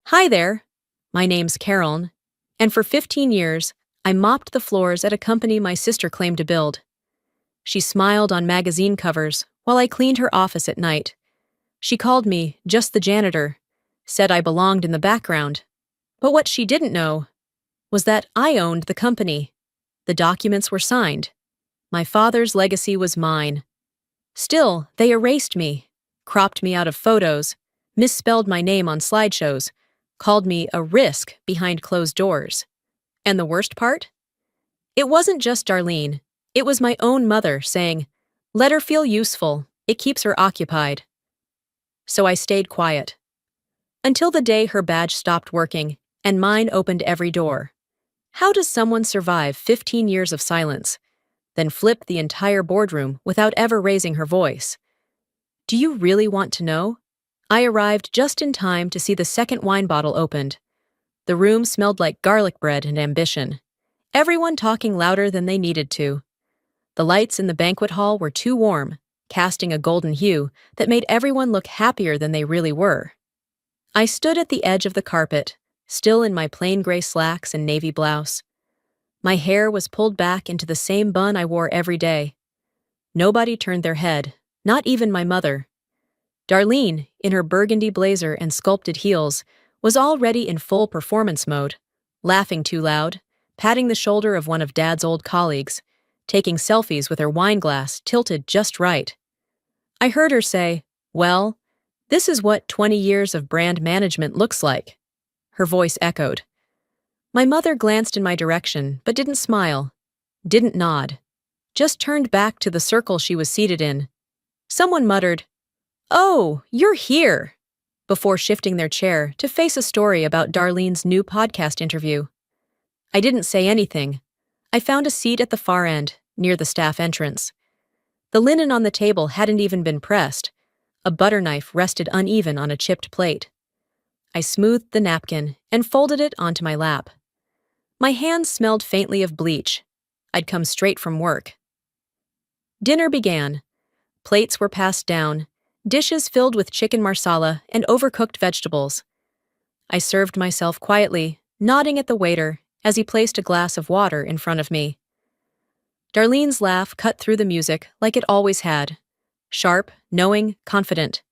Hi there. My name's Carolyn, and for 15 years, I mopped the floors at a company my sister claimed to build. She smiled on magazine covers while I cleaned her office at night. She called me just the janitor, said I belonged in the background. But what she didn't know was that I owned the company. The documents were signed. My father's legacy was mine. Still, they erased me, cropped me out of photos, misspelled my name on slideshows, called me a risk behind closed doors. And the worst part? It wasn't just Darlene. It was my own mother saying, "Let her feel useful. It keeps her occupied." So I stayed quiet. Until the day her badge stopped working and mine opened every door. How does someone survive 15 years of silence, then flip the entire boardroom without ever raising her voice? Do you really want to know? I arrived just in time to see the second wine bottle opened. The room smelled like garlic bread and ambition. Everyone talking louder than they needed to. The lights in the banquet hall were too warm, casting a golden hue that made everyone look happier than they really were. I stood at the edge of the carpet, still in my plain gray slacks and navy blouse. My hair was pulled back into the same bun I wore every day. Nobody turned their head, not even my mother. Darlene, in her burgundy blazer and sculpted heels, was already in full performance mode, laughing too loud, patting the shoulder of one of Dad's old colleagues, taking selfies with her wine glass tilted just right. I heard her say, "Well, this is what 20 years of brand management looks like." Her voice echoed. My mother glanced in my direction, but didn't smile, didn't nod, just turned back to the circle she was seated in. Someone muttered, "Oh, you're here," before shifting their chair to face a story about Darlene's new podcast interview. I didn't say anything. I found a seat at the far end, near the staff entrance. The linen on the table hadn't even been pressed. A butter knife rested uneven on a chipped plate. I smoothed the napkin and folded it onto my lap. My hands smelled faintly of bleach. I'd come straight from work. Dinner began. Plates were passed down, dishes filled with chicken marsala and overcooked vegetables. I served myself quietly, nodding at the waiter as he placed a glass of water in front of me. Darlene's laugh cut through the music like it always had. Sharp, knowing, confident.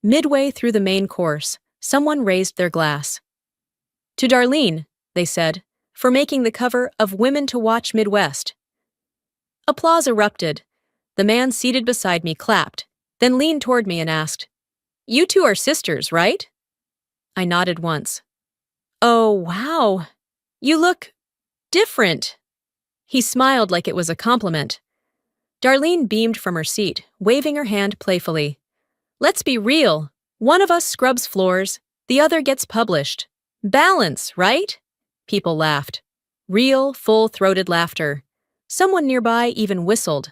Midway through the main course, someone raised their glass. "To Darlene," they said, "for making the cover of Women to Watch Midwest." Applause erupted. The man seated beside me clapped, then leaned toward me and asked, "You two are sisters, right?" I nodded once. "Oh, wow. You look different." He smiled like it was a compliment. Darlene beamed from her seat, waving her hand playfully. "Let's be real. One of us scrubs floors, the other gets published. Balance, right?" People laughed. Real, full-throated laughter. Someone nearby even whistled.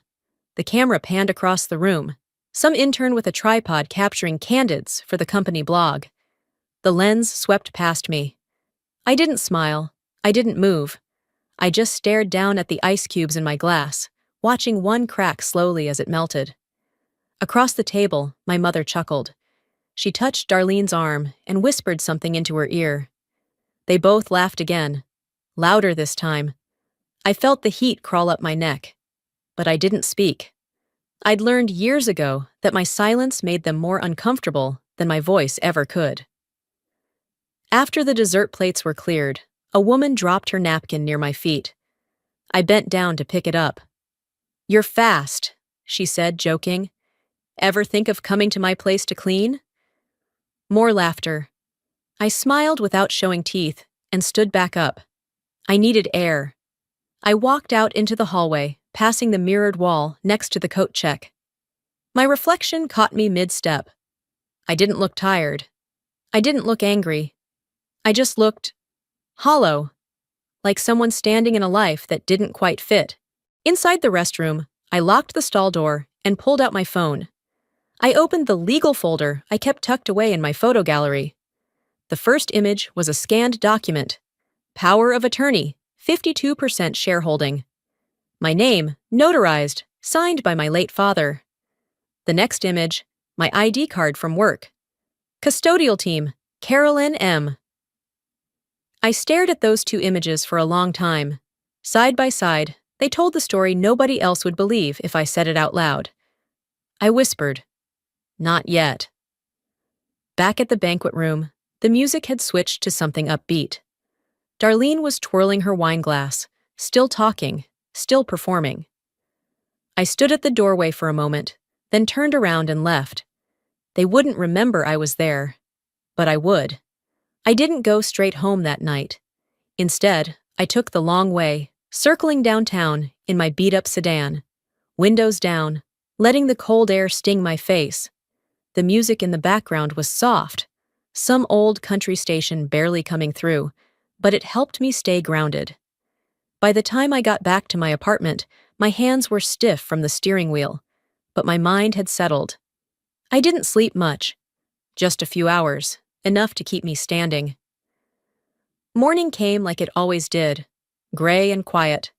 The camera panned across the room. Some intern with a tripod capturing candids for the company blog. The lens swept past me. I didn't smile. I didn't move. I just stared down at the ice cubes in my glass, watching one crack slowly as it melted. Across the table, my mother chuckled. She touched Darlene's arm and whispered something into her ear. They both laughed again, louder this time. I felt the heat crawl up my neck, but I didn't speak. I'd learned years ago that my silence made them more uncomfortable than my voice ever could. After the dessert plates were cleared, a woman dropped her napkin near my feet. I bent down to pick it up. "You're fast," she said, joking. "Ever think of coming to my place to clean?" More laughter. I smiled without showing teeth and stood back up. I needed air. I walked out into the hallway, passing the mirrored wall next to the coat check. My reflection caught me mid-step. I didn't look tired. I didn't look angry. I just looked hollow, like someone standing in a life that didn't quite fit. Inside the restroom, I locked the stall door and pulled out my phone. I opened the legal folder I kept tucked away in my photo gallery. The first image was a scanned document. Power of attorney, 52% shareholding. My name, notarized, signed by my late father. The next image, my ID card from work. Custodial team, Carolyn M., I stared at those two images for a long time. Side by side, they told the story nobody else would believe if I said it out loud. I whispered, "Not yet." Back at the banquet room, the music had switched to something upbeat. Darlene was twirling her wine glass, still talking, still performing. I stood at the doorway for a moment, then turned around and left. They wouldn't remember I was there, but I would. I didn't go straight home that night. Instead, I took the long way, circling downtown in my beat-up sedan, windows down, letting the cold air sting my face. The music in the background was soft, some old country station barely coming through, but it helped me stay grounded. By the time I got back to my apartment, my hands were stiff from the steering wheel, but my mind had settled. I didn't sleep much, just a few hours, enough to keep me standing. Morning came like it always did, gray and quiet.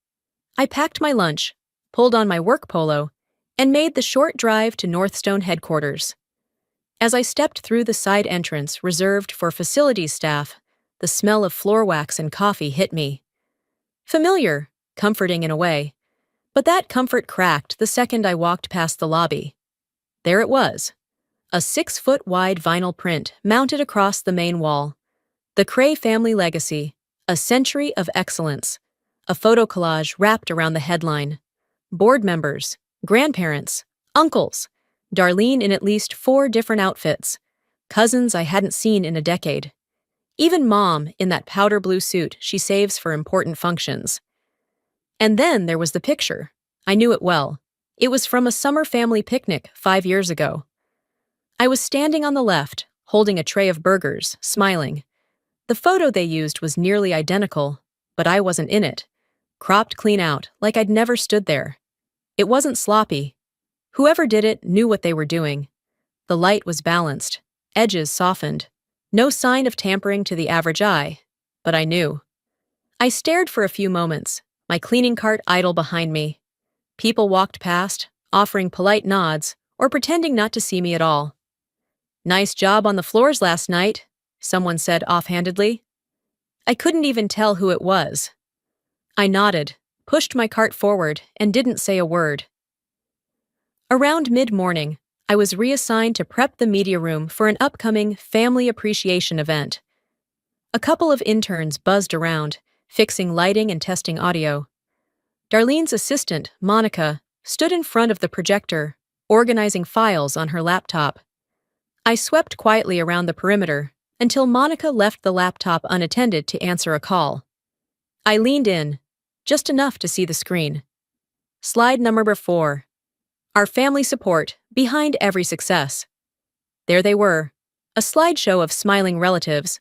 I packed my lunch, pulled on my work polo, and made the short drive to Northstone headquarters. As I stepped through the side entrance reserved for facilities staff, the smell of floor wax and coffee hit me. Familiar, comforting in a way, but that comfort cracked the second I walked past the lobby. There it was, a 6-foot-wide vinyl print mounted across the main wall. The Cray family legacy, a century of excellence. A photo collage wrapped around the headline. Board members, grandparents, uncles, Darlene in at least 4 different outfits, cousins I hadn't seen in a decade. Even Mom in that powder blue suit she saves for important functions. And then there was the picture. I knew it well. It was from a summer family picnic 5 years ago. I was standing on the left, holding a tray of burgers, smiling. The photo they used was nearly identical, but I wasn't in it. Cropped clean out, like I'd never stood there. It wasn't sloppy. Whoever did it knew what they were doing. The light was balanced, edges softened. No sign of tampering to the average eye, but I knew. I stared for a few moments, my cleaning cart idle behind me. People walked past, offering polite nods or pretending not to see me at all. "Nice job on the floors last night," someone said offhandedly. I couldn't even tell who it was. I nodded, pushed my cart forward, and didn't say a word. Around mid-morning, I was reassigned to prep the media room for an upcoming family appreciation event. A couple of interns buzzed around, fixing lighting and testing audio. Darlene's assistant, Monica, stood in front of the projector, organizing files on her laptop. I swept quietly around the perimeter until Monica left the laptop unattended to answer a call. I leaned in, just enough to see the screen. Slide number 4. Our family support, behind every success. There they were, a slideshow of smiling relatives.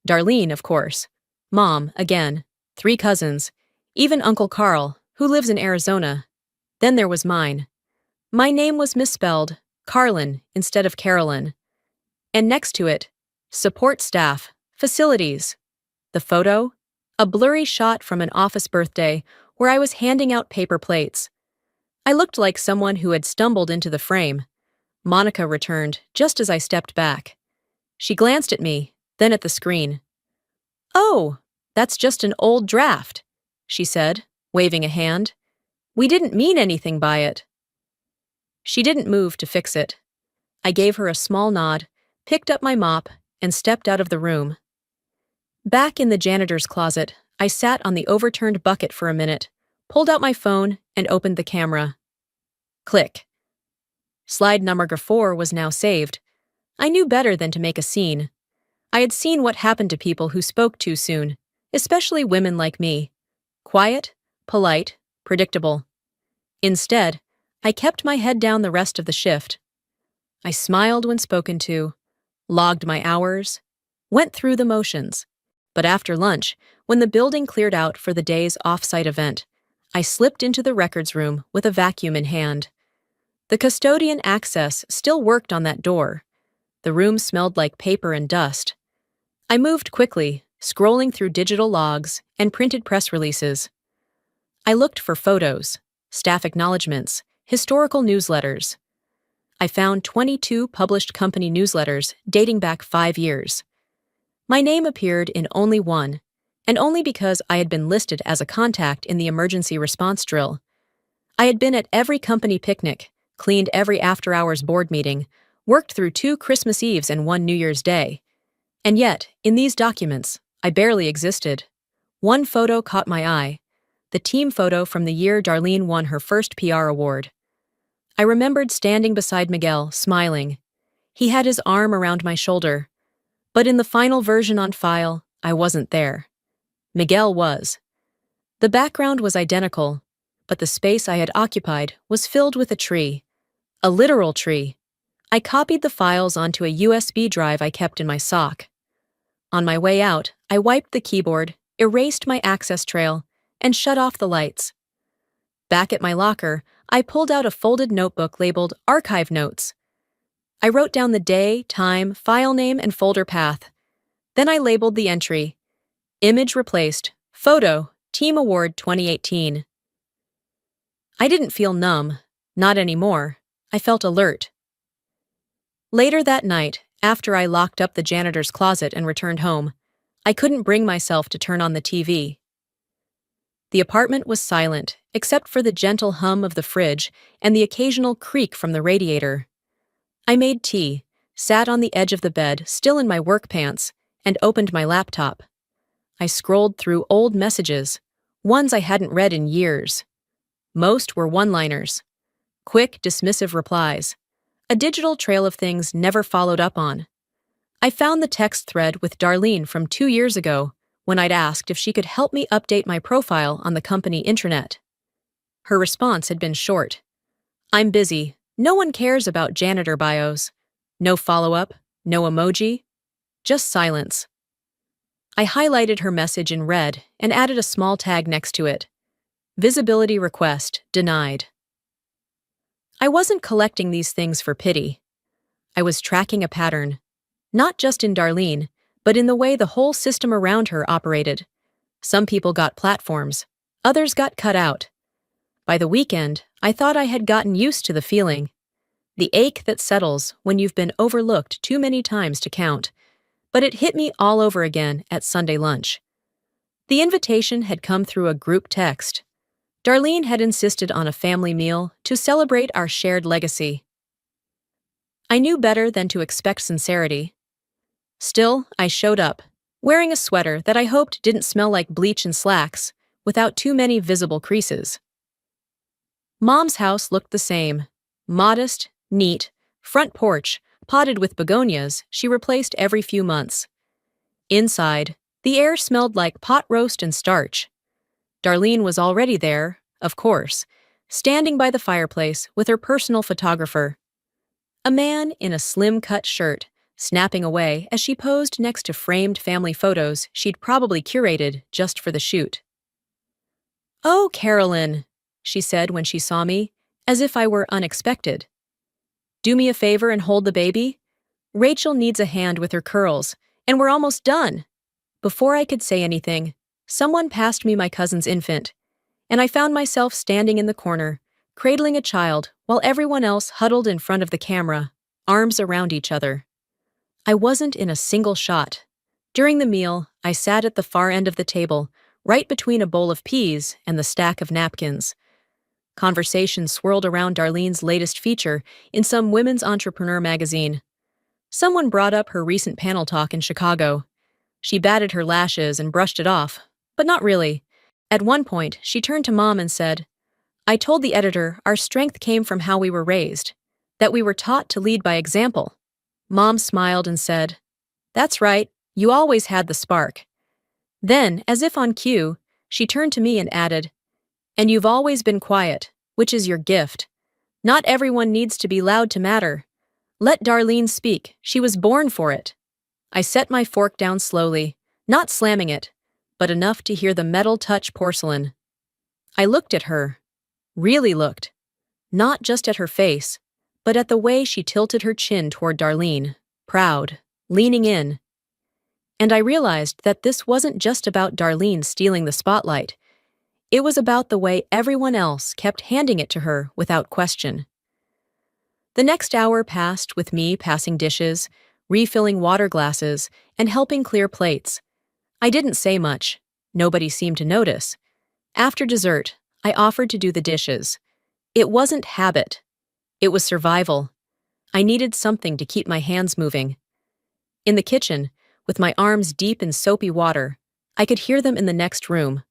Darlene, of course. Mom, again. 3 cousins. Even Uncle Carl, who lives in Arizona. Then there was mine. My name was misspelled, Carlin instead of Carolyn. And next to it, support staff, facilities. The photo? A blurry shot from an office birthday where I was handing out paper plates. I looked like someone who had stumbled into the frame. Monica returned just as I stepped back. She glanced at me, then at the screen. "Oh, that's just an old draft," she said, waving a hand. "We didn't mean anything by it." She didn't move to fix it. I gave her a small nod, picked up my mop, and stepped out of the room. Back in the janitor's closet, I sat on the overturned bucket for a minute, pulled out my phone, and opened the camera. Click. Slide number 4 was now saved. I knew better than to make a scene. I had seen what happened to people who spoke too soon, especially women like me. Quiet, polite, predictable. Instead, I kept my head down the rest of the shift. I smiled when spoken to, logged my hours, went through the motions. But after lunch, when the building cleared out for the day's off-site event, I slipped into the records room with a vacuum in hand. The custodian access still worked on that door. The room smelled like paper and dust. I moved quickly, scrolling through digital logs and printed press releases. I looked for photos, staff acknowledgments, historical newsletters. I found 22 published company newsletters dating back 5 years. My name appeared in only one, and only because I had been listed as a contact in the emergency response drill. I had been at every company picnic, cleaned every after-hours board meeting, worked through 2 Christmas Eves and 1 New Year's Day. And yet, in these documents, I barely existed. One photo caught my eye, the team photo from the year Darlene won her first PR award. I remembered standing beside Miguel, smiling. He had his arm around my shoulder. But in the final version on file, I wasn't there. Miguel was. The background was identical, but the space I had occupied was filled with a tree. A literal tree. I copied the files onto a USB drive I kept in my sock. On my way out, I wiped the keyboard, erased my access trail, and shut off the lights. Back at my locker, I pulled out a folded notebook labeled Archive Notes. I wrote down the day, time, file name, and folder path. Then I labeled the entry, Image replaced, Photo, Team Award 2018. I didn't feel numb, not anymore. I felt alert. Later that night, after I locked up the janitor's closet and returned home, I couldn't bring myself to turn on the TV. The apartment was silent, except for the gentle hum of the fridge and the occasional creak from the radiator. I made tea, sat on the edge of the bed, still in my work pants, and opened my laptop. I scrolled through old messages, ones I hadn't read in years. Most were one-liners, quick, dismissive replies, a digital trail of things never followed up on. I found the text thread with Darlene from 2 years ago, when I'd asked if she could help me update my profile on the company intranet. Her response had been short. I'm busy. No one cares about janitor bios. No follow-up, no emoji, just silence. I highlighted her message in red and added a small tag next to it. Visibility request denied. I wasn't collecting these things for pity. I was tracking a pattern, not just in Darlene, but in the way the whole system around her operated. Some people got platforms, others got cut out. By the weekend, I thought I had gotten used to the feeling. The ache that settles when you've been overlooked too many times to count. But it hit me all over again at Sunday lunch. The invitation had come through a group text. Darlene had insisted on a family meal to celebrate our shared legacy. I knew better than to expect sincerity. Still, I showed up, wearing a sweater that I hoped didn't smell like bleach and slacks, without too many visible creases. Mom's house looked the same. Modest, neat, front porch, potted with begonias she replaced every few months. Inside, the air smelled like pot roast and starch. Darlene was already there, of course, standing by the fireplace with her personal photographer. A man in a slim-cut shirt, snapping away as she posed next to framed family photos she'd probably curated just for the shoot. "Oh, Carolyn," she said when she saw me, as if I were unexpected. "Do me a favor and hold the baby? Rachel needs a hand with her curls, and we're almost done." Before I could say anything, someone passed me my cousin's infant, and I found myself standing in the corner, cradling a child while everyone else huddled in front of the camera, arms around each other. I wasn't in a single shot. During the meal, I sat at the far end of the table, right between a bowl of peas and the stack of napkins. Conversation swirled around Darlene's latest feature in some women's entrepreneur magazine. Someone brought up her recent panel talk in Chicago. She batted her lashes and brushed it off, but not really. At one point, she turned to Mom and said, "I told the editor our strength came from how we were raised, that we were taught to lead by example." Mom smiled and said, "That's right, you always had the spark." Then, as if on cue, she turned to me and added, "And you've always been quiet, which is your gift. Not everyone needs to be loud to matter. Let Darlene speak, she was born for it." I set my fork down slowly, not slamming it, but enough to hear the metal touch porcelain. I looked at her, really looked, not just at her face, but at the way she tilted her chin toward Darlene, proud, leaning in. And I realized that this wasn't just about Darlene stealing the spotlight. It was about the way everyone else kept handing it to her without question. The next hour passed with me passing dishes, refilling water glasses, and helping clear plates. I didn't say much, Nobody seemed to notice. After dessert, I offered to do the dishes. It wasn't habit. It was survival. I needed something to keep my hands moving. In the kitchen, with my arms deep in soapy water, I could hear them in the next room.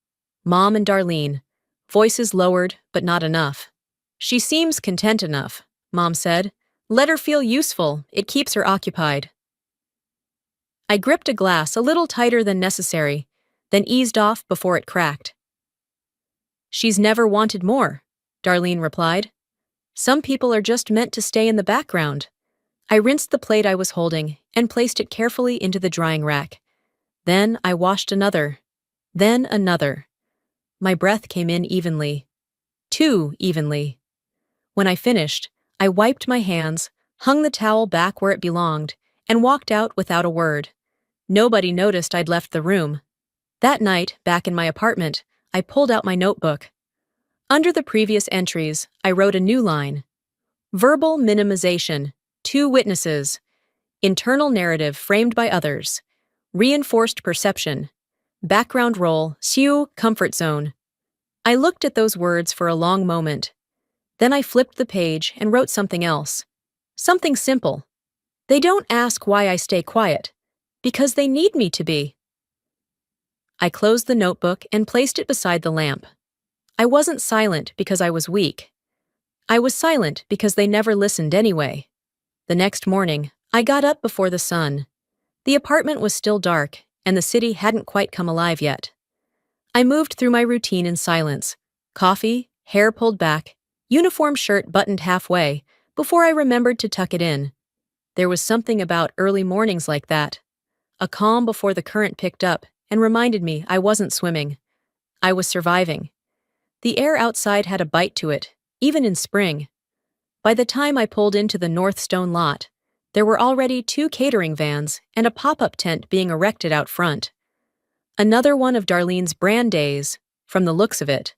Mom and Darlene. Voices lowered, but not enough. "She seems content enough," Mom said. "Let her feel useful. It keeps her occupied." I gripped a glass a little tighter than necessary, then eased off before it cracked. "She's never wanted more," Darlene replied. "Some people are just meant to stay in the background." I rinsed the plate I was holding and placed it carefully into the drying rack. Then I washed another. Then another. My breath came in evenly. Too evenly. When I finished, I wiped my hands, hung the towel back where it belonged, and walked out without a word. Nobody noticed I'd left the room. That night, back in my apartment, I pulled out my notebook. Under the previous entries, I wrote a new line. Verbal minimization. 2 witnesses. Internal narrative framed by others. Reinforced perception. Background role, Siu, comfort zone. I looked at those words for a long moment. Then I flipped the page and wrote something else. Something simple. They don't ask why I stay quiet. Because they need me to be. I closed the notebook and placed it beside the lamp. I wasn't silent because I was weak. I was silent because they never listened anyway. The next morning, I got up before the sun. The apartment was still dark, and the city hadn't quite come alive yet. I moved through my routine in silence. Coffee, hair pulled back, uniform shirt buttoned halfway, before I remembered to tuck it in. There was something about early mornings like that. A calm before the current picked up and reminded me I wasn't swimming. I was surviving. The air outside had a bite to it, even in spring. By the time I pulled into the North Stone lot, there were already 2 catering vans and a pop-up tent being erected out front. Another one of Darlene's brand days, from the looks of it.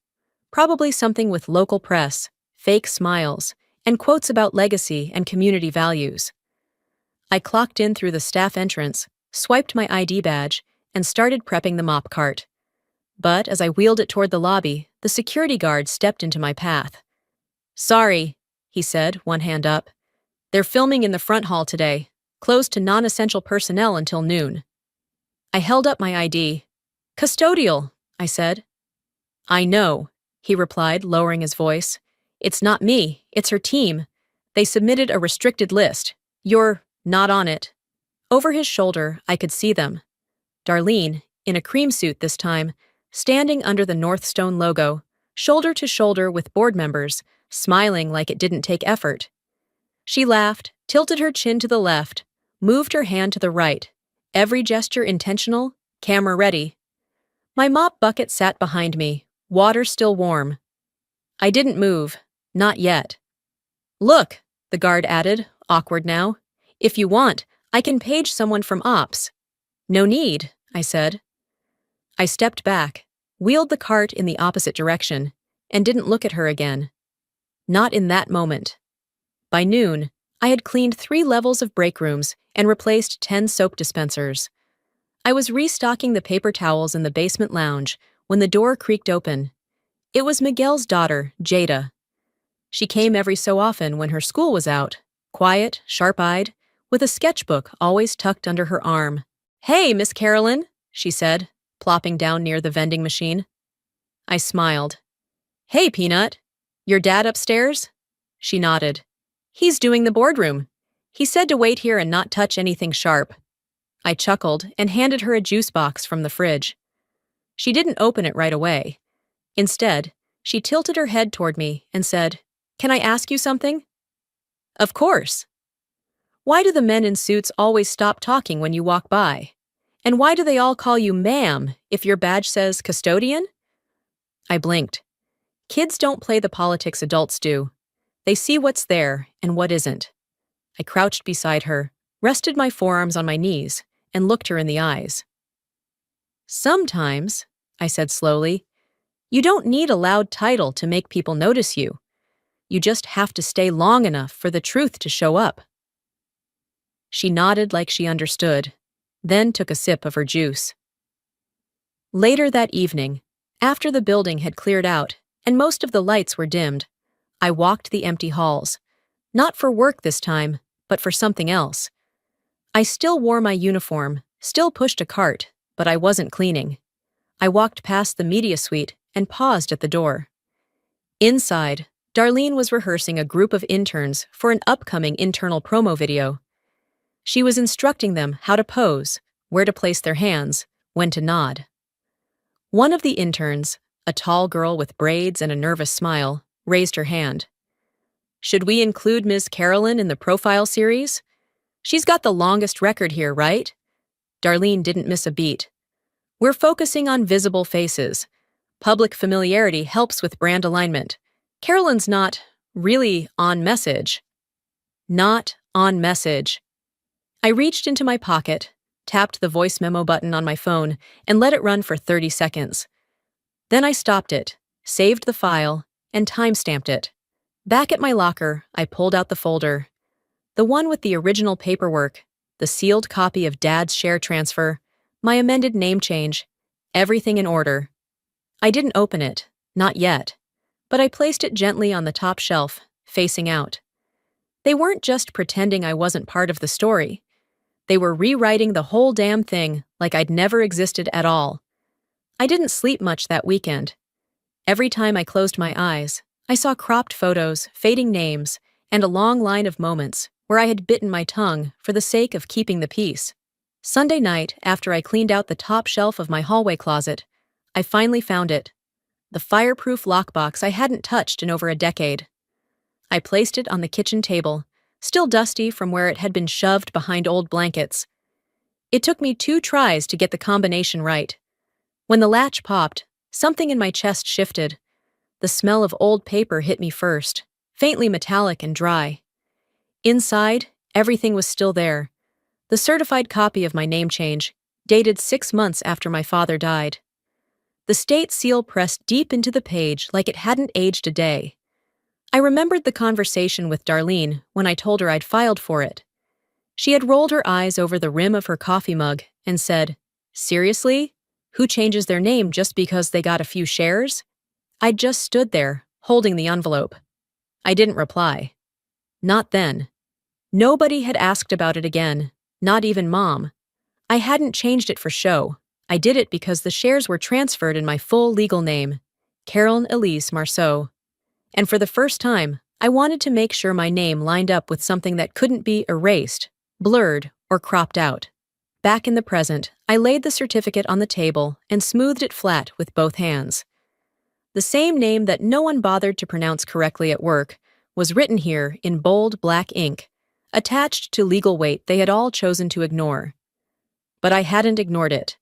Probably something with local press, fake smiles, and quotes about legacy and community values. I clocked in through the staff entrance, swiped my ID badge, and started prepping the mop cart. But as I wheeled it toward the lobby, the security guard stepped into my path. "Sorry," he said, one hand up. "They're filming in the front hall today, closed to non-essential personnel until noon." I held up my ID. "Custodial," I said. "I know," he replied, lowering his voice. "It's not me, it's her team. They submitted a restricted list. You're not on it." Over his shoulder, I could see them. Darlene, in a cream suit this time, standing under the North Stone logo, shoulder to shoulder with board members, smiling like it didn't take effort. She laughed, tilted her chin to the left, moved her hand to the right, every gesture intentional, camera ready. My mop bucket sat behind me, water still warm. I didn't move, not yet. "Look," the guard added, awkward now. "If you want, I can page someone from ops." "No need," I said. I stepped back, wheeled the cart in the opposite direction, and didn't look at her again. Not in that moment. By noon, I had cleaned 3 levels of break rooms and replaced 10 soap dispensers. I was restocking the paper towels in the basement lounge when the door creaked open. It was Miguel's daughter, Jada. She came every so often when her school was out, quiet, sharp-eyed, with a sketchbook always tucked under her arm. "Hey, Miss Carolyn," she said, plopping down near the vending machine. I smiled. "Hey, Peanut. Your dad upstairs?" She nodded. "He's doing the boardroom. He said to wait here and not touch anything sharp." I chuckled and handed her a juice box from the fridge. She didn't open it right away. Instead, she tilted her head toward me and said, "Can I ask you something?" "Of course." "Why do the men in suits always stop talking when you walk by? And why do they all call you ma'am if your badge says custodian?" I blinked. Kids don't play the politics adults do. They see what's there and what isn't. I crouched beside her, rested my forearms on my knees, and looked her in the eyes. "Sometimes," I said slowly, "you don't need a loud title to make people notice you. You just have to stay long enough for the truth to show up." She nodded like she understood, then took a sip of her juice. Later that evening, after the building had cleared out and most of the lights were dimmed, I walked the empty halls. Not for work this time, but for something else. I still wore my uniform, still pushed a cart, but I wasn't cleaning. I walked past the media suite and paused at the door. Inside, Darlene was rehearsing a group of interns for an upcoming internal promo video. She was instructing them how to pose, where to place their hands, when to nod. One of the interns, a tall girl with braids and a nervous smile, raised her hand. "Should we include Ms. Carolyn in the profile series? She's got the longest record here, right?" Darlene didn't miss a beat. "We're focusing on visible faces. Public familiarity helps with brand alignment. Carolyn's not really on message." Not on message. I reached into my pocket, tapped the voice memo button on my phone, and let it run for 30 seconds. Then I stopped it, saved the file, and timestamped it. Back at my locker, I pulled out the folder. The one with the original paperwork, the sealed copy of Dad's share transfer, my amended name change, everything in order. I didn't open it, not yet, but I placed it gently on the top shelf, facing out. They weren't just pretending I wasn't part of the story. They were rewriting the whole damn thing like I'd never existed at all. I didn't sleep much that weekend. Every time I closed my eyes, I saw cropped photos, fading names, and a long line of moments where I had bitten my tongue for the sake of keeping the peace. Sunday night, after I cleaned out the top shelf of my hallway closet, I finally found it. The fireproof lockbox I hadn't touched in over a decade. I placed it on the kitchen table, still dusty from where it had been shoved behind old blankets. It took me 2 tries to get the combination right. When the latch popped, something in my chest shifted. The smell of old paper hit me first, faintly metallic and dry. Inside, everything was still there. The certified copy of my name change, dated 6 months after my father died. The state seal pressed deep into the page like it hadn't aged a day. I remembered the conversation with Darlene when I told her I'd filed for it. She had rolled her eyes over the rim of her coffee mug and said, "Seriously? Who changes their name just because they got a few shares?" I'd just stood there, holding the envelope. I didn't reply. Not then. Nobody had asked about it again, not even Mom. I hadn't changed it for show. I did it because the shares were transferred in my full legal name, Carolyn Elise Marceau. And for the first time, I wanted to make sure my name lined up with something that couldn't be erased, blurred, or cropped out. Back in the present, I laid the certificate on the table and smoothed it flat with both hands. The same name that no one bothered to pronounce correctly at work was written here in bold black ink, attached to legal weight they had all chosen to ignore. But I hadn't ignored it.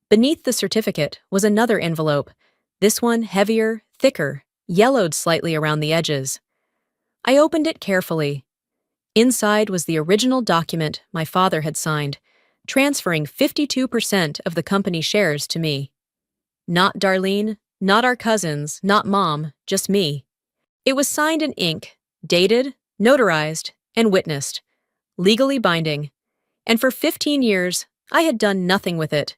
Beneath the certificate was another envelope, this one heavier, thicker, yellowed slightly around the edges. I opened it carefully. Inside was the original document my father had signed, transferring 52% of the company shares to me. Not Darlene, not our cousins, not Mom, just me. It was signed in ink, dated, notarized, and witnessed, legally binding. And for 15 years, I had done nothing with it.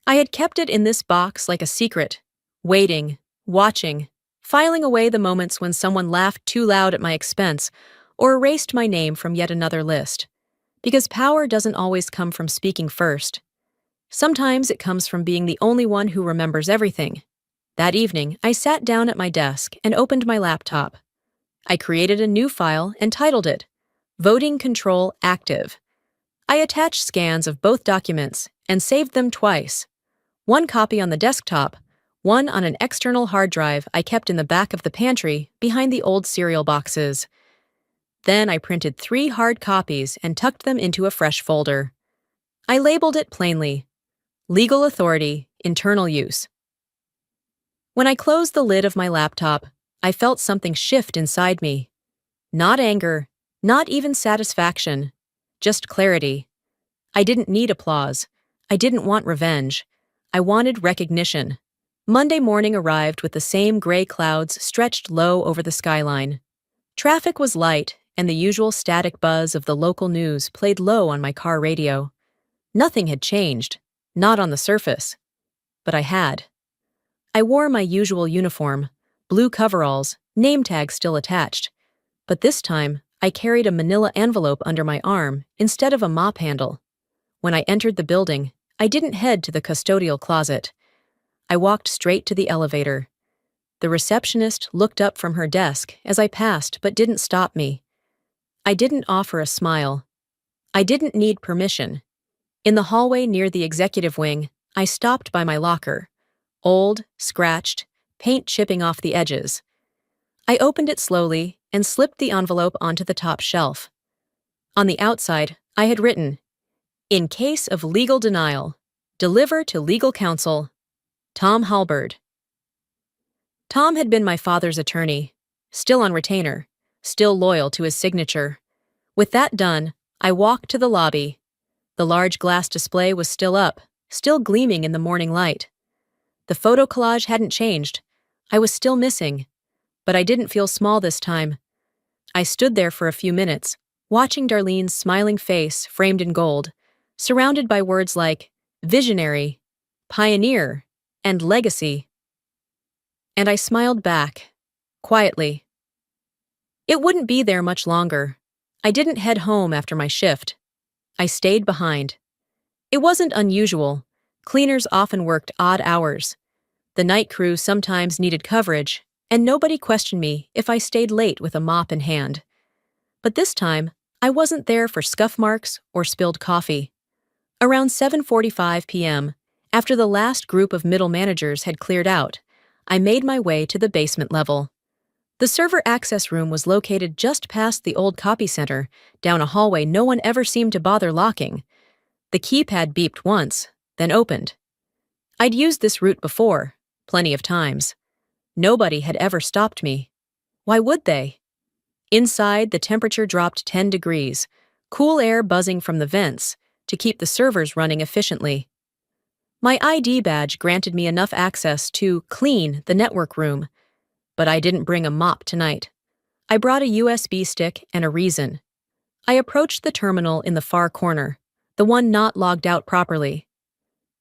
I had kept it in this box like a secret, waiting, watching, filing away the moments when someone laughed too loud at my expense or erased my name from yet another list. Because power doesn't always come from speaking first. Sometimes it comes from being the only one who remembers everything. That evening, I sat down at my desk and opened my laptop. I created a new file and titled it, Voting Control Active. I attached scans of both documents and saved them twice. One copy on the desktop, one on an external hard drive I kept in the back of the pantry behind the old cereal boxes. Then I printed 3 hard copies and tucked them into a fresh folder. I labeled it plainly, Legal Authority, Internal Use. When I closed the lid of my laptop, I felt something shift inside me. Not anger, not even satisfaction, just clarity. I didn't need applause. I didn't want revenge. I wanted recognition. Monday morning arrived with the same gray clouds stretched low over the skyline. Traffic was light, and the usual static buzz of the local news played low on my car radio. Nothing had changed, not on the surface. but I had. I wore my usual uniform, blue coveralls, name tag still attached. But this time, I carried a manila envelope under my arm instead of a mop handle. When I entered the building, I didn't head to the custodial closet. I walked straight to the elevator. The receptionist looked up from her desk as I passed but didn't stop me. I didn't offer a smile. I didn't need permission. In the hallway near the executive wing, I stopped by my locker. Old, scratched, paint chipping off the edges. I opened it slowly and slipped the envelope onto the top shelf. On the outside, I had written, "In case of legal denial, deliver to legal counsel, Tom Halberd." Tom had been my father's attorney, still on retainer, still loyal to his signature. With that done, I walked to the lobby. The large glass display was still up, still gleaming in the morning light. The photo collage hadn't changed. I was still missing, but I didn't feel small this time. I stood there for a few minutes, watching Darlene's smiling face framed in gold, surrounded by words like visionary, pioneer, and legacy. And I smiled back, quietly. It wouldn't be there much longer. I didn't head home after my shift. I stayed behind. It wasn't unusual. Cleaners often worked odd hours. The night crew sometimes needed coverage, and nobody questioned me if I stayed late with a mop in hand. But this time, I wasn't there for scuff marks or spilled coffee. Around 7:45 p.m., after the last group of middle managers had cleared out, I made my way to the basement level. The server access room was located just past the old copy center, down a hallway no one ever seemed to bother locking. The keypad beeped once, then opened. I'd used this route before, plenty of times. Nobody had ever stopped me. Why would they? Inside, the temperature dropped 10 degrees, cool air buzzing from the vents to keep the servers running efficiently. My ID badge granted me enough access to clean the network room, but I didn't bring a mop tonight. I brought a USB stick and a reason. I approached the terminal in the far corner, the one not logged out properly.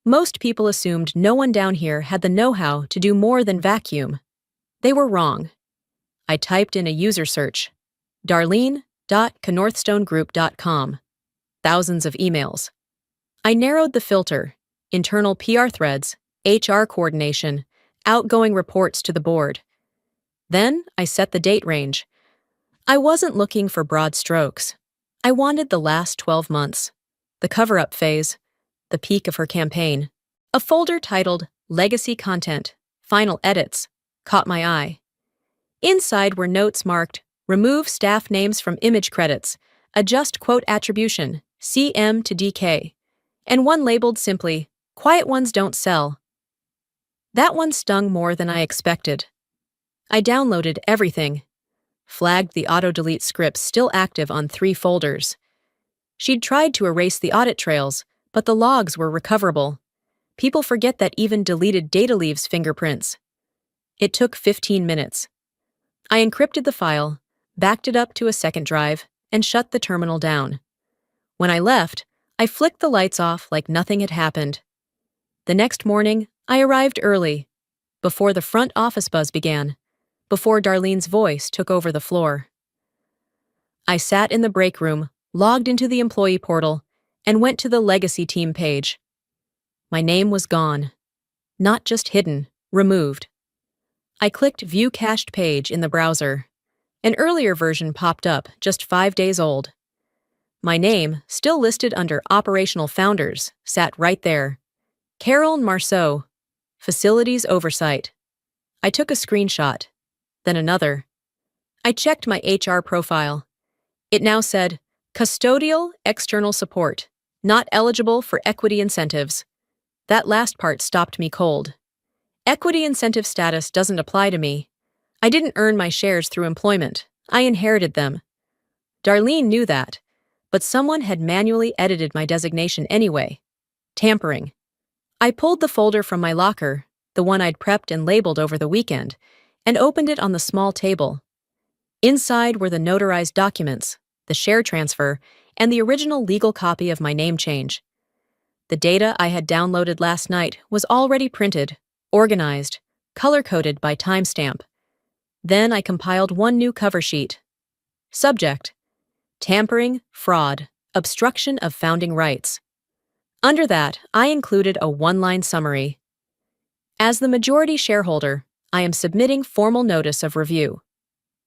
Most people assumed no one down here had the know-how to do more than vacuum. They were wrong. I typed in a user search, darlene.knorthstonegroup.com. Thousands of emails. I narrowed the filter, internal PR threads, HR coordination, outgoing reports to the board. Then I set the date range. I wasn't looking for broad strokes. I wanted the last 12 months, the cover-up phase, the peak of her campaign. A folder titled Legacy Content, Final Edits, caught my eye. Inside were notes marked, Remove staff names from image credits, adjust quote attribution, CM to DK, and one labeled simply, Quiet Ones Don't Sell. That one stung more than I expected. I downloaded everything, flagged the auto-delete scripts still active on 3 folders. She'd tried to erase the audit trails, but the logs were recoverable. People forget that even deleted data leaves fingerprints. It took 15 minutes. I encrypted the file, backed it up to a second drive, and shut the terminal down. When I left, I flicked the lights off like nothing had happened. The next morning, I arrived early, before the front office buzz began, before Darlene's voice took over the floor. I sat in the break room, logged into the employee portal, and went to the legacy team page. My name was gone. Not just hidden, removed. I clicked View Cached Page in the browser. An earlier version popped up, just 5 days old. My name, still listed under Operational Founders, sat right there. Carol Marceau, Facilities Oversight. I took a screenshot, then another. I checked my HR profile. It now said, Custodial External Support, not eligible for equity incentives. That last part stopped me cold. Equity incentive status doesn't apply to me. I didn't earn my shares through employment. I inherited them. Darlene knew that, but someone had manually edited my designation anyway. Tampering. I pulled the folder from my locker, the one I'd prepped and labeled over the weekend, and opened it on the small table. Inside were the notarized documents, the share transfer, and the original legal copy of my name change. The data I had downloaded last night was already printed, organized, color-coded by timestamp. Then I compiled one new cover sheet. Subject: Tampering, Fraud, Obstruction of Founding Rights. Under that, I included a one-line summary. As the majority shareholder, I am submitting formal notice of review.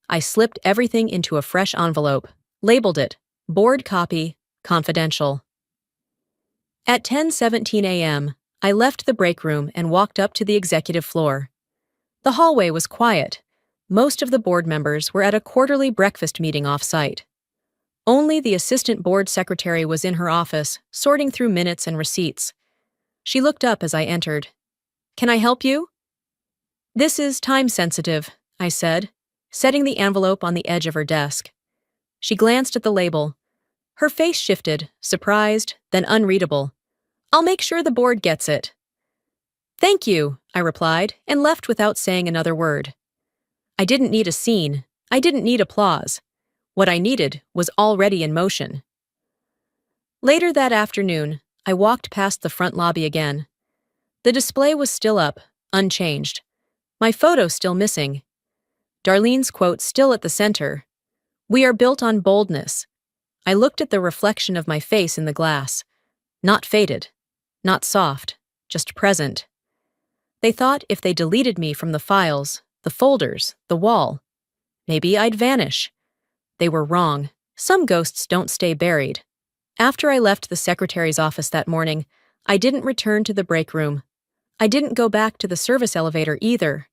I slipped everything into a fresh envelope, labeled it Board Copy, Confidential. At 10:17 a.m., I left the break room and walked up to the executive floor. The hallway was quiet. Most of the board members were at a quarterly breakfast meeting off-site. Only the assistant board secretary was in her office, sorting through minutes and receipts. She looked up as I entered. "Can I help you?" "This is time-sensitive," I said, setting the envelope on the edge of her desk. She glanced at the label. Her face shifted, surprised, then unreadable. "I'll make sure the board gets it." "Thank you," I replied, and left without saying another word. I didn't need a scene. I didn't need applause. What I needed was already in motion. Later that afternoon, I walked past the front lobby again. The display was still up, unchanged. My photo still missing. Darlene's quote still at the center. "We are built on boldness." I looked at the reflection of my face in the glass. Not faded, not soft, just present. They thought if they deleted me from the files, the folders, the wall, maybe I'd vanish. They were wrong. Some ghosts don't stay buried. After I left the secretary's office that morning, I didn't return to the break room. I didn't go back to the service elevator either.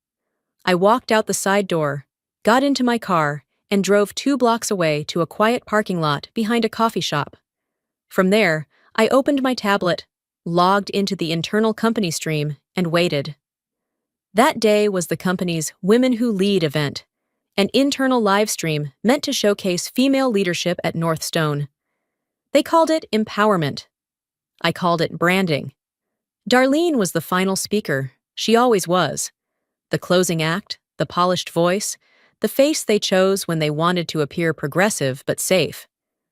I walked out the side door, got into my car, and drove 2 blocks away to a quiet parking lot behind a coffee shop. From there, I opened my tablet, logged into the internal company stream, and waited. That day was the company's Women Who Lead event, an internal live stream meant to showcase female leadership at Northstone. They called it empowerment. I called it branding. Darlene was the final speaker. She always was. The closing act, the polished voice, the face they chose when they wanted to appear progressive but safe.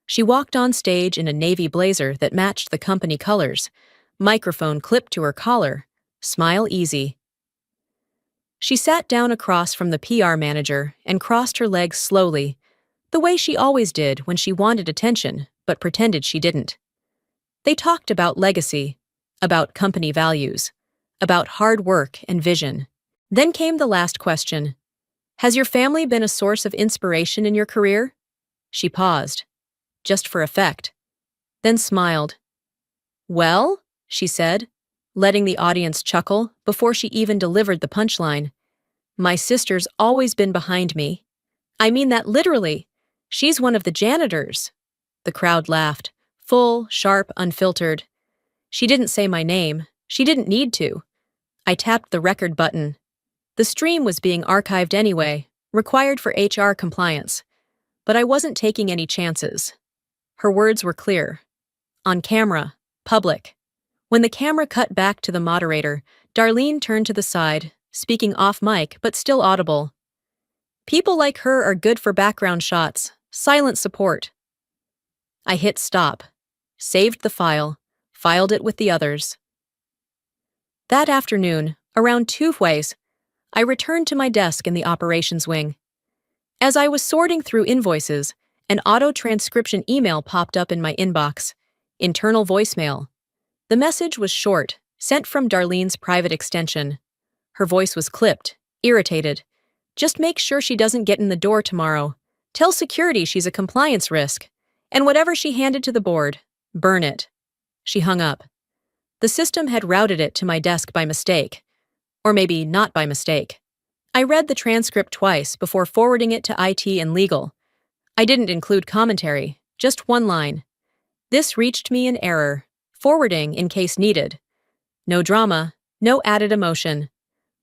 She walked on stage in a navy blazer that matched the company colors, microphone clipped to her collar, smile easy. She sat down across from the PR manager and crossed her legs slowly, the way she always did when she wanted attention but pretended she didn't. They talked about legacy, about company values, about hard work and vision. Then came the last question. "Has your family been a source of inspiration in your career?" She paused, just for effect, then smiled. "Well," she said, letting the audience chuckle before she even delivered the punchline, "my sister's always been behind me. I mean that literally. She's one of the janitors." The crowd laughed, full, sharp, unfiltered. She didn't say my name. She didn't need to. I tapped the record button. The stream was being archived anyway, required for HR compliance. But I wasn't taking any chances. Her words were clear. On camera, public. When the camera cut back to the moderator, Darlene turned to the side, speaking off mic but still audible. "People like her are good for background shots, silent support." I hit stop, saved the file, filed it with the others. That afternoon, around 2 ways, I returned to my desk in the operations wing. As I was sorting through invoices, an auto-transcription email popped up in my inbox. Internal voicemail. The message was short, sent from Darlene's private extension. Her voice was clipped, irritated. "Just make sure she doesn't get in the door tomorrow. Tell security she's a compliance risk. And whatever she handed to the board, burn it." She hung up. The system had routed it to my desk by mistake. Or maybe not by mistake. I read the transcript twice before forwarding it to IT and legal. I didn't include commentary, just one line. "This reached me in error. Forwarding in case needed." No drama, no added emotion.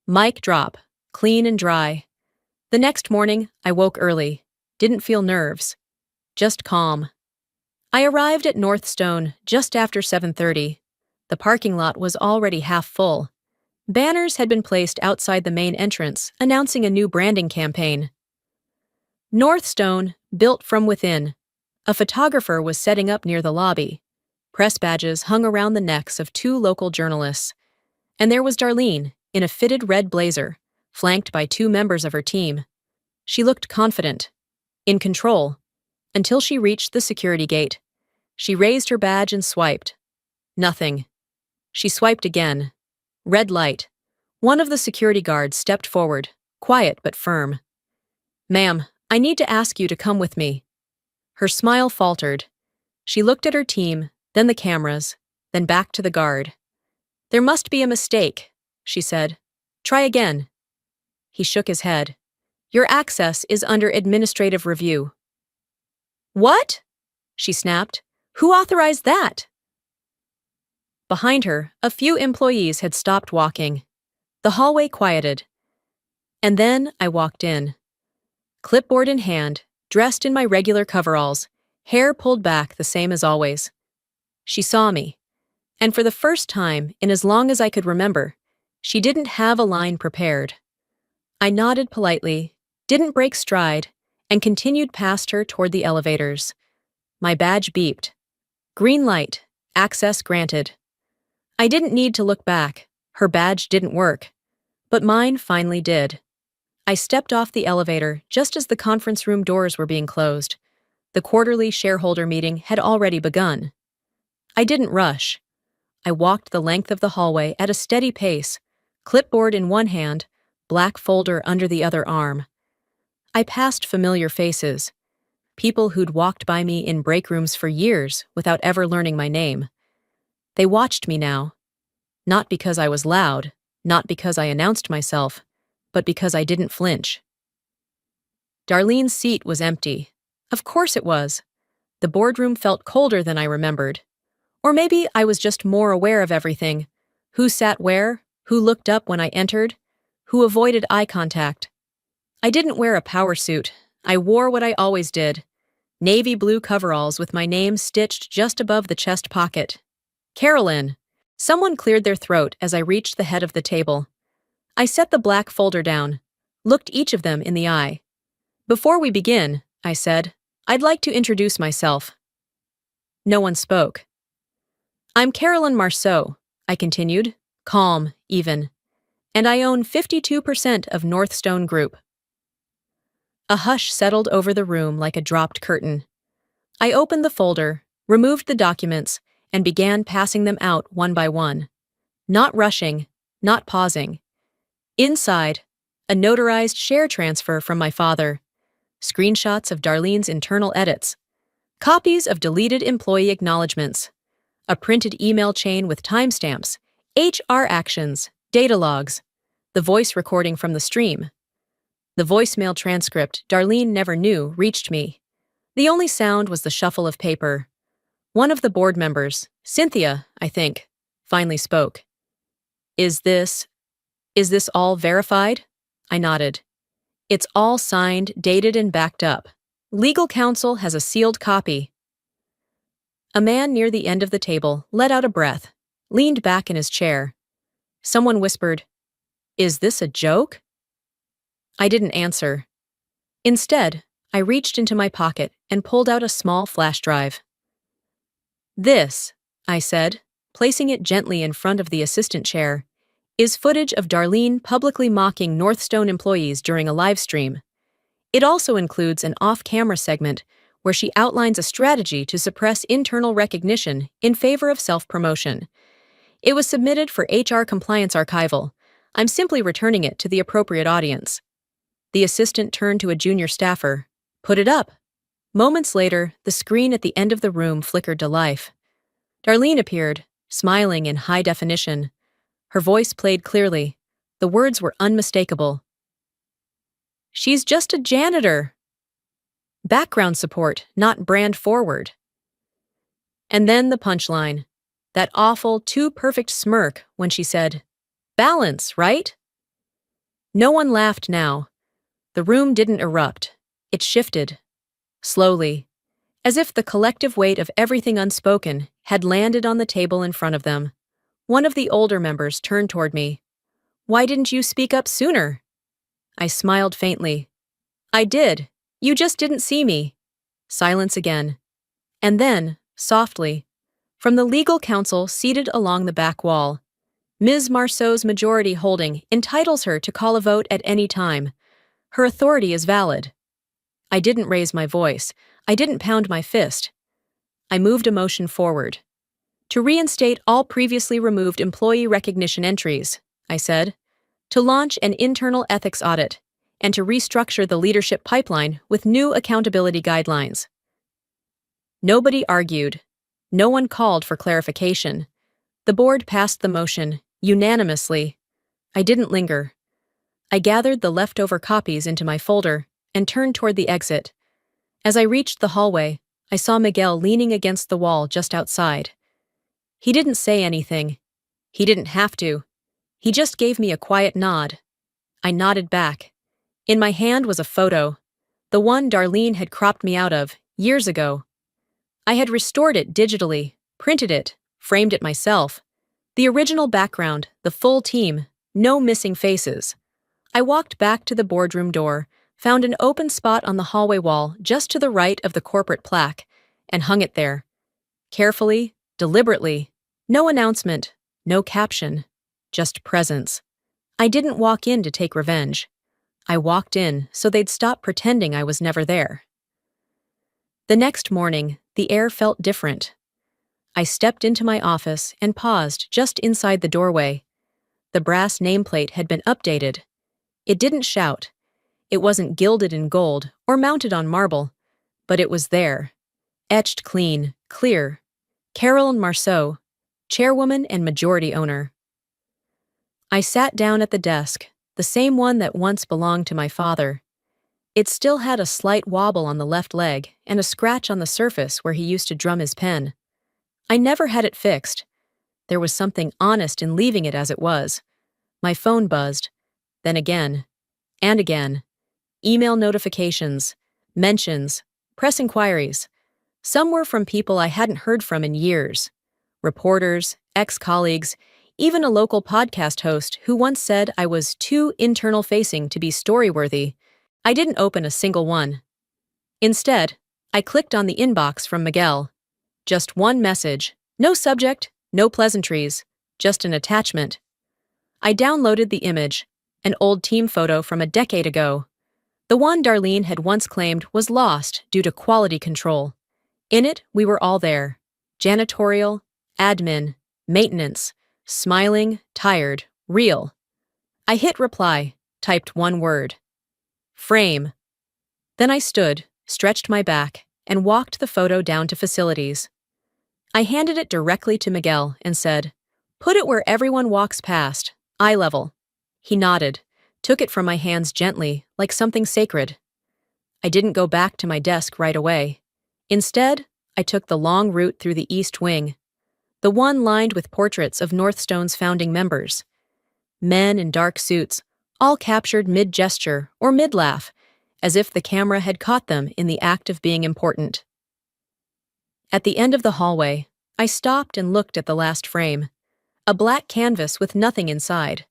Mic drop, clean and dry. The next morning, I woke early. Didn't feel nerves. Just calm. I arrived at Northstone just after 7:30. The parking lot was already half full. Banners had been placed outside the main entrance, announcing a new branding campaign. Northstone, built from within. A photographer was setting up near the lobby. Press badges hung around the necks of two local journalists. And there was Darlene, in a fitted red blazer, flanked by two members of her team. She looked confident, in control, until she reached the security gate. She raised her badge and swiped. Nothing. She swiped again. Red light. One of the security guards stepped forward, quiet but firm. "Ma'am, I need to ask you to come with me." Her smile faltered. She looked at her team, then the cameras, then back to the guard. "There must be a mistake," she said. "Try again." He shook his head. "Your access is under administrative review." "What?" she snapped. "Who authorized that?" Behind her, a few employees had stopped walking. The hallway quieted. And then I walked in. Clipboard in hand, dressed in my regular coveralls, hair pulled back the same as always. She saw me. And for the first time in as long as I could remember, she didn't have a line prepared. I nodded politely, didn't break stride, and continued past her toward the elevators. My badge beeped. Green light, access granted. I didn't need to look back. Her badge didn't work. But mine finally did. I stepped off the elevator just as the conference room doors were being closed. The quarterly shareholder meeting had already begun. I didn't rush. I walked the length of the hallway at a steady pace, clipboard in one hand, black folder under the other arm. I passed familiar faces, people who'd walked by me in break rooms for years without ever learning my name. They watched me now, not because I was loud, not because I announced myself, but because I didn't flinch. Darlene's seat was empty. Of course it was. The boardroom felt colder than I remembered. Or maybe I was just more aware of everything. Who sat where, who looked up when I entered, who avoided eye contact. I didn't wear a power suit. I wore what I always did. Navy blue coveralls with my name stitched just above the chest pocket. Carolyn. Someone cleared their throat as I reached the head of the table. I set the black folder down, looked each of them in the eye. "Before we begin," I said, "I'd like to introduce myself." No one spoke. "I'm Carolyn Marceau," I continued, calm, even, "and I own 52% of Northstone Group." A hush settled over the room like a dropped curtain. I opened the folder, removed the documents, and began passing them out one by one. Not rushing, not pausing. Inside, a notarized share transfer from my father, screenshots of Darlene's internal edits, copies of deleted employee acknowledgements, a printed email chain with timestamps, HR actions, data logs, the voice recording from the stream. The voicemail transcript Darlene never knew reached me. The only sound was the shuffle of paper. One of the board members, Cynthia, I think, finally spoke. Is this all verified?" I nodded. "It's all signed, dated, and backed up. Legal counsel has a sealed copy." A man near the end of the table let out a breath, leaned back in his chair. Someone whispered, "Is this a joke?" I didn't answer. Instead, I reached into my pocket and pulled out a small flash drive. "This," I said, placing it gently in front of the assistant chair, "is footage of Darlene publicly mocking Northstone employees during a live stream. It also includes an off-camera segment where she outlines a strategy to suppress internal recognition in favor of self-promotion. It was submitted for HR compliance archival. I'm simply returning it to the appropriate audience." The assistant turned to a junior staffer. "Put it up." Moments later, the screen at the end of the room flickered to life. Darlene appeared, smiling in high definition. Her voice played clearly. The words were unmistakable. "She's just a janitor." Background support, not brand forward. And then the punchline. That awful, too-perfect smirk when she said, "Balance, right?" No one laughed now. The room didn't erupt. It shifted. Slowly. As if the collective weight of everything unspoken had landed on the table in front of them. One of the older members turned toward me. "Why didn't you speak up sooner?" I smiled faintly. "I did. You just didn't see me." Silence again. And then, softly, From the legal counsel seated along the back wall. Ms. Marceau's majority holding entitles her to call a vote at any time. Her authority is valid. I didn't raise my voice. I didn't pound my fist. I moved a motion forward. To reinstate all previously removed employee recognition entries, I said. To launch an internal ethics audit, and to restructure the leadership pipeline with new accountability guidelines. Nobody argued. No one called for clarification. The board passed the motion, unanimously. I didn't linger. I gathered the leftover copies into my folder and turned toward the exit. As I reached the hallway, I saw Miguel leaning against the wall just outside. He didn't say anything. He didn't have to. He just gave me a quiet nod. I nodded back. In my hand was a photo, the one Darlene had cropped me out of, years ago. I had restored it digitally, printed it, framed it myself. The original background, the full team, no missing faces. I walked back to the boardroom door, found an open spot on the hallway wall just to the right of the corporate plaque, and hung it there. Carefully, deliberately, no announcement, no caption, just presence. I didn't walk in to take revenge. I walked in so they'd stop pretending I was never there. The next morning, the air felt different. I stepped into my office and paused just inside the doorway. The brass nameplate had been updated. It didn't shout. It wasn't gilded in gold or mounted on marble, but it was there. Etched clean, clear. Carolyn Marceau, chairwoman and majority owner. I sat down at the desk, the same one that once belonged to my father. It still had a slight wobble on the left leg and a scratch on the surface where he used to drum his pen. I never had it fixed. There was something honest in leaving it as it was. My phone buzzed, then again, and again. Email notifications, mentions, press inquiries. Some were from people I hadn't heard from in years. Reporters, ex-colleagues, even a local podcast host who once said I was too internal-facing to be story-worthy. I didn't open a single one. Instead, I clicked on the inbox from Miguel. Just one message, no subject, no pleasantries, just an attachment. I downloaded the image, an old team photo from a decade ago. The one Darlene had once claimed was lost due to quality control. In it, we were all there. Janitorial, admin, maintenance, smiling, tired, real. I hit reply, typed one word. Frame. Then I stood, stretched my back, and walked the photo down to facilities. I handed it directly to Miguel and said, "Put it where everyone walks past, eye level." He nodded, took it from my hands gently, like something sacred. I didn't go back to my desk right away. Instead, I took the long route through the East Wing, the one lined with portraits of Northstone's founding members. Men in dark suits, all captured mid-gesture or mid-laugh, as if the camera had caught them in the act of being important. At the end of the hallway, I stopped and looked at the last frame, a black canvas with nothing inside.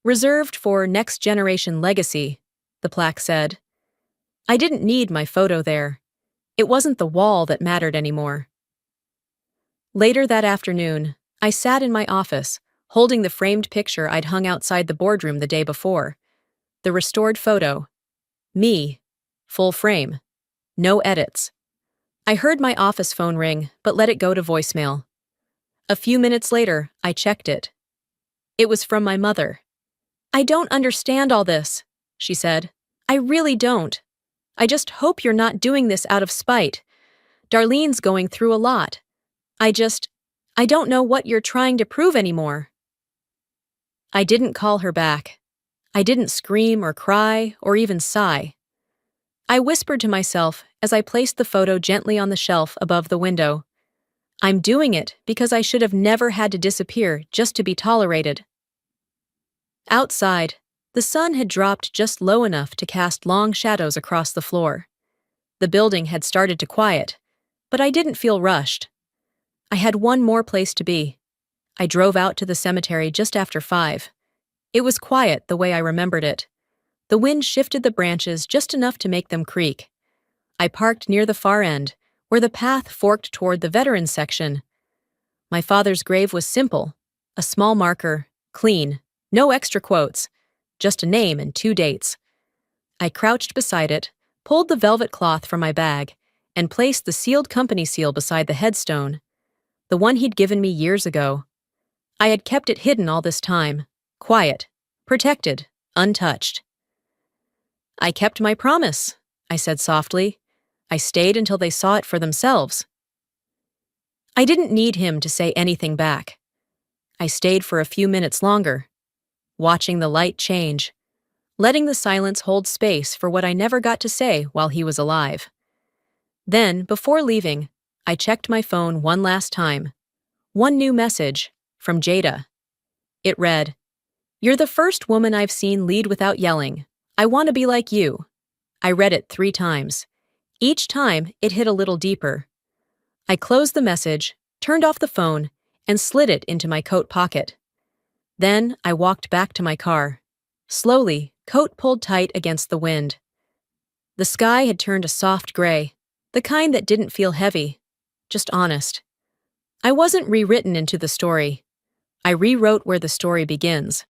Reserved for next-generation legacy, the plaque said. I didn't need my photo there. It wasn't the wall that mattered anymore. Later that afternoon, I sat in my office, holding the framed picture I'd hung outside the boardroom the day before. The restored photo. Me. Full frame. No edits. I heard my office phone ring, but let it go to voicemail. A few minutes later, I checked it. It was from my mother. "I don't understand all this," she said. "I really don't. I just hope you're not doing this out of spite. Darlene's going through a lot. I don't know what you're trying to prove anymore." I didn't call her back. I didn't scream or cry or even sigh. I whispered to myself as I placed the photo gently on the shelf above the window. I'm doing it because I should have never had to disappear just to be tolerated. Outside, the sun had dropped just low enough to cast long shadows across the floor. The building had started to quiet, but I didn't feel rushed. I had one more place to be. I drove out to the cemetery just after 5. It was quiet the way I remembered it. The wind shifted the branches just enough to make them creak. I parked near the far end, where the path forked toward the veterans section. My father's grave was simple, a small marker, clean, no extra quotes, just a name and 2 dates. I crouched beside it, pulled the velvet cloth from my bag, and placed the sealed company seal beside the headstone, the one he'd given me years ago. I had kept it hidden all this time, quiet, protected, untouched. I kept my promise, I said softly. I stayed until they saw it for themselves. I didn't need him to say anything back. I stayed for a few minutes longer, watching the light change, letting the silence hold space for what I never got to say while he was alive. Then, before leaving, I checked my phone one last time. One new message, from Jada. It read, "You're the first woman I've seen lead without yelling. I want to be like you." I read it 3 times. Each time, it hit a little deeper. I closed the message, turned off the phone, and slid it into my coat pocket. Then I walked back to my car. Slowly, coat pulled tight against the wind. The sky had turned a soft gray, the kind that didn't feel heavy, just honest. I wasn't rewritten into the story. I rewrote where the story begins.